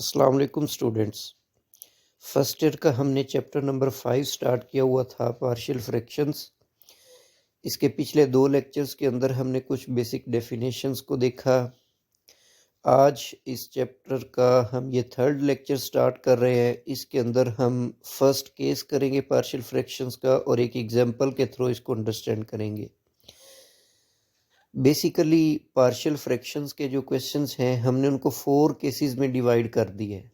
अस्सलाम वालेकुम students. First year का हमने चैप्टर नंबर 5 स्टार्ट किया हुआ था, पार्शियल फ्रैक्शंस। इसके पिछले 2 लेक्चर्स के अंदर हमने कुछ बेसिक डेफिनेशंस को देखा। आज इस चैप्टर का हम ये थर्ड लेक्चर स्टार्ट कर रहे हैं। इसके अंदर हम फर्स्ट केस करेंगे पार्शियल फ्रैक्शंस का और एक एग्जांपल के थ्रू इसको अंडरस्टैंड करेंगे। बेसिकली पार्शियल फ्रैक्शंस के जो क्वेश्चंस हैं हमने उनको 4 केसेस में डिवाइड कर दिए हैं।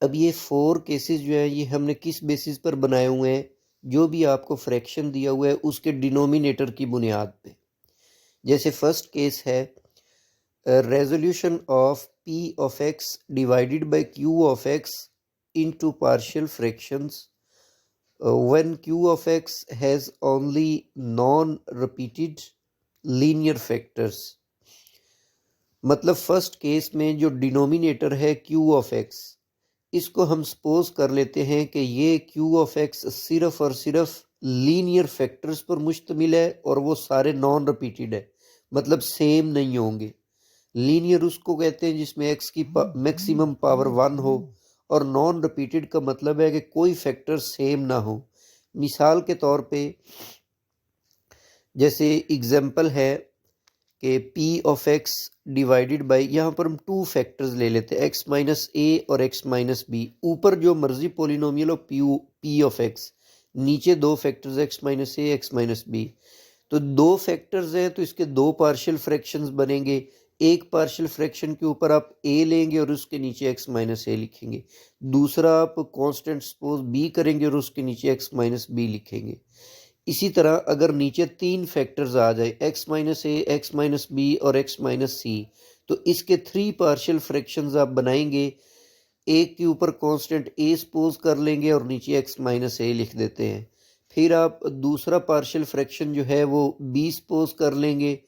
अब ये 4 केसेस जो है ये हमने किस बेसिस पर बनाए हुए हैं, जो भी आपको फ्रैक्शन दिया हुआ है उसके डिनोमिनेटर की बुनियाद पे। जैसे फर्स्ट केस है resolution of p of x divided by q of x into partial fractions when q of x has only non repeated linear factors. मतलब फर्स्ट केस में जो डिनोमिनेटर है q ऑफ x, इसको हम suppose कर लेते हैं कि ये q ऑफ x सिर्फ और सिर्फ लीनियर फैक्टर्स पर मुश्तमिल है और वो सारे नॉन रिपीटेड है, मतलब सेम नहीं होंगे। लीनियर उसको कहते हैं जिसमें x की मैक्सिमम पावर 1 हो, और नॉन रिपीटेड का मतलब है कि कोई फैक्टर सेम ना हो। मिसाल के तौर पे जैसे एग्जाम्पल है कि p of x divided by, यहाँ पर हम 2 फैक्टर्स ले लेते हैं, x माइनस ए और x माइनस बी। ऊपर जो मर्जी पोलिनोमियल हो p ऑफ x, नीचे 2 फैक्टर्स x माइनस ए x माइनस बी। तो 2 फैक्टर्स हैं तो इसके 2 पार्शियल फ्रैक्शंस बनेंगे। एक पार्शियल फ्रैक्शन के ऊपर आप a लेंगे और उसके नीचे x माइनस ए लिखेंगे। दूसरा आप कांस्टेंट सपोज b करेंगे और उसके नीचे x माइनस बी लिखेंगे। इसी तरह अगर नीचे 3 फैक्टर्स आ जाए, x माइनस ए x माइनस बी और x माइनस सी, तो इसके 3 पार्शियल फ्रैक्शंस आप बनाएंगे। एक के ऊपर कांस्टेंट a सपोज कर लेंगे और नीचे x माइनस ए लिख देते हैं। फिर आप दूसरा पार्शियल फ्रैक्शन जो है वो b सपोज कर लेंगे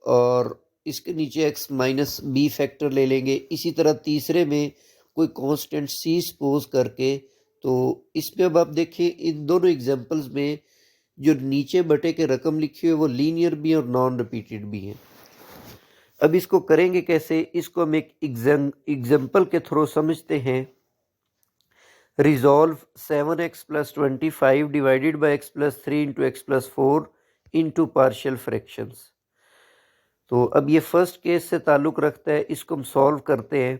और इसके नीचे x माइनस बी फैक्टर ले लेंगे। इसी तरह तीसरे में कोई कांस्टेंट c सपोज करके। तो इसमें अब आप देखिए इन दोनों एग्जांपल्स में जो नीचे बटे के रकम लिखी हुई है वो लीनियर भी और नॉन रिपीटेड भी हैं। अब इसको करेंगे कैसे, इसको हम एक एग्जाम्पल के थ्रू समझते हैं। Resolve 7x plus 25 divided by x plus 3 into x plus 4 into partial fractions. तो अब ये फर्स्ट केस से ताल्लुक़ रखता है, इसको हम सॉल्व करते हैं।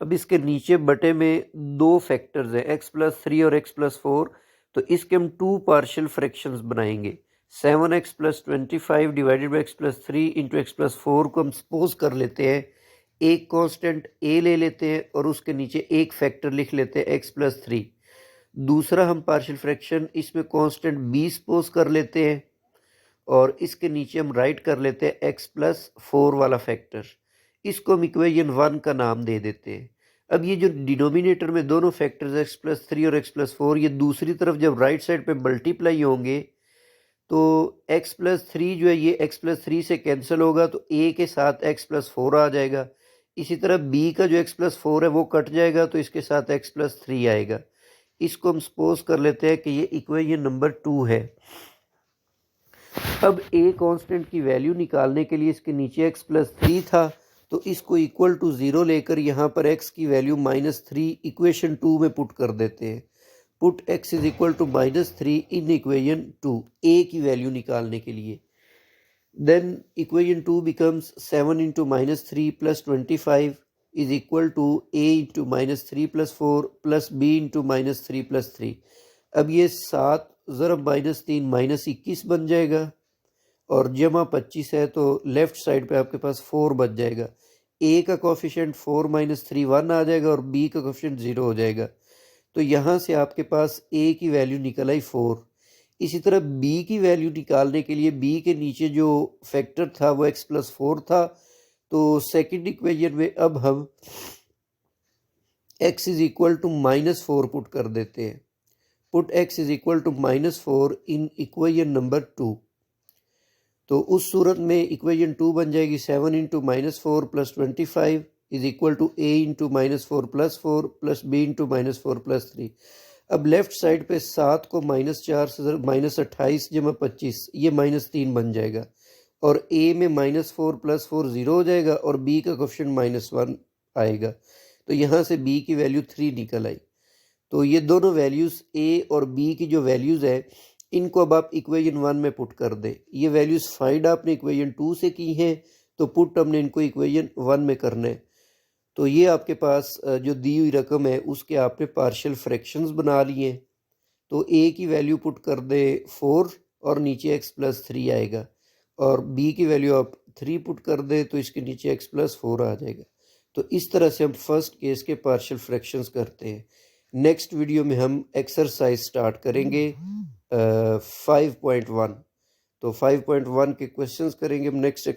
अब इसके नीचे बटे में 2 फैक्टर्स हैं, x प्लस 3 और x प्लस 4। तो इसके हम 2 पार्शियल फ्रैक्शंस बनाएंगे। 7x plus 25 divided by x plus 3 into x plus 4 को हम सपोज कर लेते हैं। एक कांस्टेंट a ले लेते हैं और उसके नीचे एक फैक्टर लिख लेते हैं x प्लस 3। दूसरा हम पार्शियल फ्रैक्शन इसमें कांस्टेंट b सपोज कर लेते हैं और इसके नीचे हम राइट कर लेते हैं x प्लस 4 वाला फैक्टर। इसको हम इक्वेशन 1 का नाम दे देते हैं। अब ये जो डिनोमिनेटर में दोनों फैक्टर्स x प्लस 3 और x प्लस 4, ये दूसरी तरफ जब राइट साइड पे मल्टीप्लाई होंगे तो x प्लस 3 जो है ये x प्लस 3 से कैंसिल होगा, तो a के साथ x प्लस 4 आ जाएगा। इसी तरह b का जो x प्लस 4 है वो कट जाएगा तो इसके साथ x प्लस 3 आएगा। इसको हम सपोज कर लेते हैं कि ये इक्वेशन नंबर 2 है। अब a कांस्टेंट की वैल्यू निकालने के लिए इसके नीचे x प्लस 3 था, तो इसको इक्वल टू 0 लेकर यहाँ पर x की वैल्यू -3 इक्वेशन 2 में पुट कर देते हैं। Put x is equal to -3 in equation 2, a की वैल्यू निकालने के लिए। Then equation 2 becomes 7 into -3 plus 25 is equal to a into -3 plus 4 plus b into -3 plus 3। अब ये 7 ज़रब -3 -21 बन जाएगा और जमा 25 है तो लेफ्ट साइड पे आपके पास 4 बच जाएगा। a का कोफिशिएंट 4 -3 1 आ जाएगा और b का कोफिशिएंट 0 हो जाएगा। तो यहाँ से आपके पास a की वैल्यू निकल आई 4। इसी तरह b की वैल्यू निकालने के लिए b के नीचे जो फैक्टर था वो x प्लस 4 था, तो सेकेंड इक्वेशन में अब हम x is equal to -4 put कर देते हैं। Put x is equal to -4 in equation number 2। तो उस सूरत में इक्वेशन 2 बन जाएगी 7 into -4 plus 25 is equal to a into -4 plus 4 plus b into -4 plus 3। अब लेफ्ट साइड पे 7 को -4 से -28 जमा 25, ये -3 बन जाएगा और a में -4 प्लस 4 0 हो जाएगा और b का कोफिशिएंट -1 आएगा। तो यहाँ से b की वैल्यू 3 निकल आई। तो ये दोनों वैल्यूज़ a और b की जो वैल्यूज़ है इनको अब आप इक्वेशन 1 में पुट कर दें। ये वैल्यूज़ फाइंड आपने इक्वेशन 2 से की हैं, तो पुट हमने इनको इक्वेशन 1 में करना है। तो ये आपके पास जो दी हुई रकम है उसके आपने पार्शियल फ्रैक्शंस बना लिए हैं। तो a की वैल्यू पुट कर दे 4 और नीचे x+3 आएगा, और b की वैल्यू आप 3 पुट कर दे तो इसके नीचे x+4 आ जाएगा। तो इस तरह से हम फर्स्ट केस के पार्शियल फ्रैक्शंस करते हैं। नेक्स्ट वीडियो में हम एक्सरसाइज स्टार्ट करेंगे 5.1। तो 5.1 के क्वेश्चंस करेंगे हम नेक्स्ट